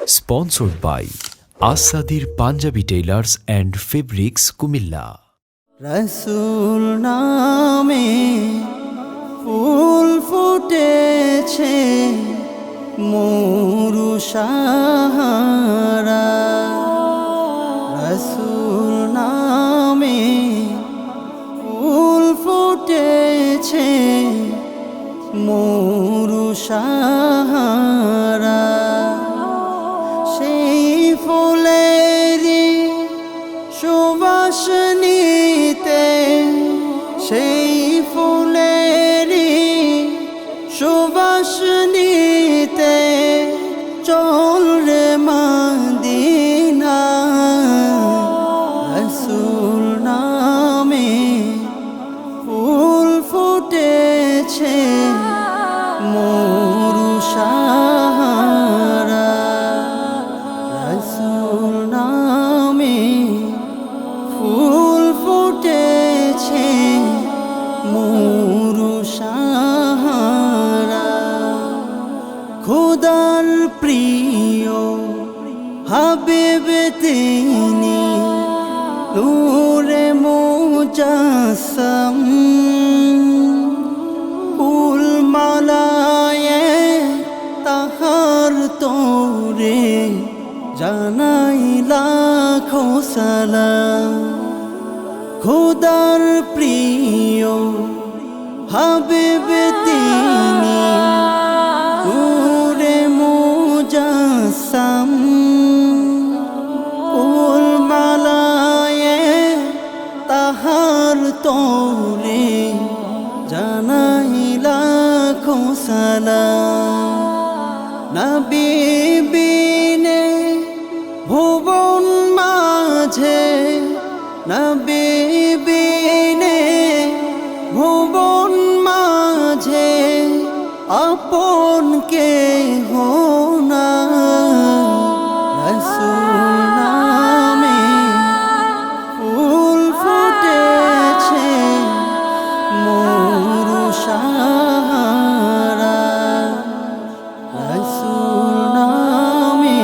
Sponsored by Asadir Punjabi Tailors and Fabrics Kumilla. রসুল নামে ফুল ফুটেছে মরু সাহারা। রসুল নামে ফুল ফুটেছে মরু সাহারা। সেই ফুলেরই সুবাস নিতে, সেই ফুলেরই সুবাস নিতে চল রে মদিনা। রসুল নামে ফুল ফুটেছে মরু সাহারা। রসুল নামে ফুল ফুটেছে মরু সাহারা। খোদার প্রিয় হাবিব তিনি, নূরে মুজাসসাম। ফুল মালায় তাহার তোরে জানাই লাখো সালাম। খোদার প্রিয় হাবিব তিনি, নূরে মুজাসসাম। ফুল মালায় তাহার তোরে জানাই লাখো সালাম। নবী বিনে ভুবন মাঝে, নবী বিনে ভুবন মাঝে আপন কেহ নাই। রসুল নামে ফুল ফুটেছে মরু সাহারা। রসুল নামে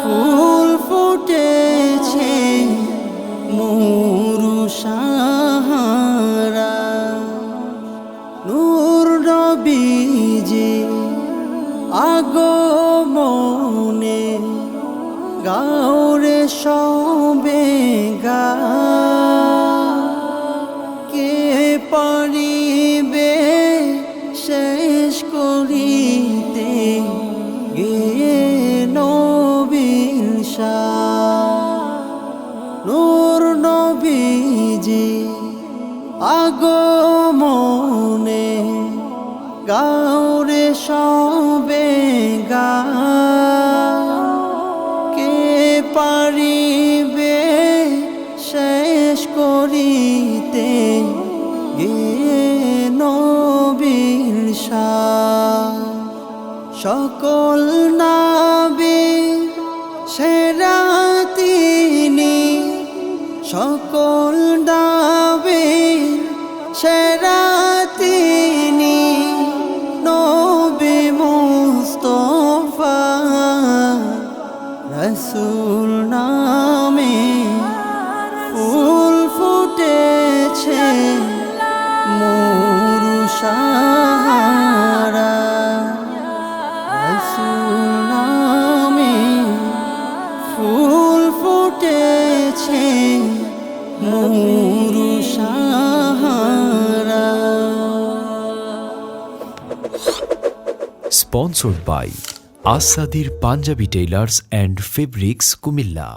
ফুল ফুটেছে মরু সাহারা। নূর নবীজি আগমনে গাওরে সবে গা। কে পারিবে শেষ করিতে গেয়ে নবীর শান। নূর নবীজি আগমনে গাওরে সবে গা। কে পারিবে শেষ করিতে গেয়ে নবীর শান। সকল নবী সেরা তিনি, সকল নবীর সেরা তিনি, নবী মুস্তাফা। রসুল নামে ফুল ফুটেছে মরু সাহারা। রসুল নামে ফুল ফুটেছে মরু Sahara. Sponsored by Asadir Punjabi Tailors and Fabrics Kumilla.